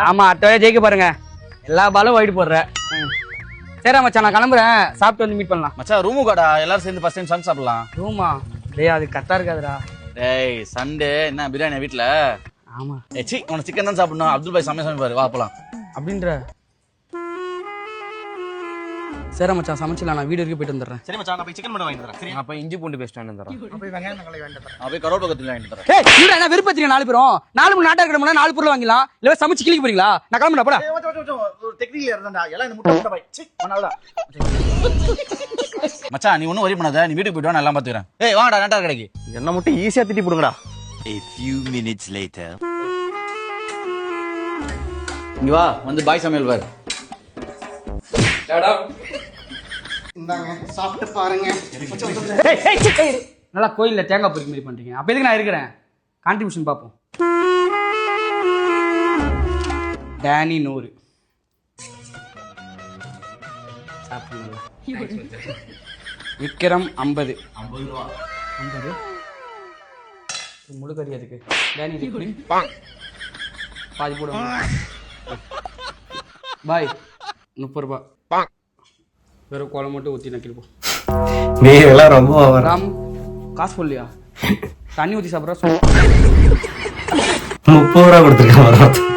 ஆமா அடுத்த வேலையை ஜெயிக்க பாருங்க. எல்லா பாலும் ஒயிட் போடுற. சரி மச்சான் நான் கிளம்புறேன். சாப்பிட்டு வந்து மீட் பண்ணலாம். மச்சான் ரூமு காடா எல்லாரும் சேர்ந்து ஃபர்ஸ்ட் டைம் சமைச்சு சாப்பிடலாம். ரூமா? டேய் அது கரெக்டா இருக்காதுடா. டேய் சண்டே என்ன பிரியாணி வீட்டுல? ஆமா. சி உனக்கு சிக்கன் தான் சாப்பிடணும். அப்துல் பாய் சமைப்பாரு, வா போலாம். அப்படின்ற. சரி மச்சான் சமைச்சிடலாம். நான் வீடு வரைக்கும் போயிட்டு வந்துடுறேன். சரி மச்சான் நான் போய் சிக்கன் மட்டும் வாங்கிட்டு வரேன். சரி அப்ப இஞ்சி பூண்டு பேஸ்ட் வாங்கிட்டு வந்துடுறேன். நான் போய் கரோல் பக்கத்துல வாங்கிட்டு வரேன். ஏய் இவடா என்ன வெறுப்பேத்துறீங்க 4 பேரும்? 4 மணி நாட்டா இருக்கணும்னா 4 பொருள் வாங்கிடலாம். இல்ல சமைச்சு கிளிக்க போறீங்களா? நான் கிளம்புறேன் போடா. ஒரு டெக்னிக்கல் இருந்தா எல்லாம் இந்த முட்டை பாய். சி பண்ணாதடா. மச்சான் நீ ஒண்ணும் வரி பண்ணாத. நீ வீட்டுக்கு போய்ட்டு வா, நான் எல்லாம் பாத்துக்கறேன். ஏய் வாங்கடா நாட்டா கடைக்கு. என்ன மட்டும் ஈஸியா திட்டி போடுங்கடா. A few minutes later. இங்க வா வந்து பாய் சமையல் பாரு. இந்தாங்க சாப்பிட்டு பாருங்க. நல்லா கோயில்ல தேங்காய் பொறிக்க மாதிரி பண்றீங்க. அப்ப எதுக்கு நான் இருக்கிறேன்? கான்ட்ரிபியூஷன் பார்ப்போம். டேனி 100 சாப்பிடுங்க. விக்ரம் 50 ரூபா. 50 முழுக்கறி அதுக்கு. டேனி இது பாதி போடுவாங்க. பாய் 30 ரூபா. வெறும் கோலம் மட்டும் ஊற்றி நக்கிருப்போம். நீ எல்லாம் ரொம்ப ராம் காசு போடலையா? தண்ணி ஊற்றி சாப்பிட்றா. 30 ரூபா கொடுத்துருக்கேன்.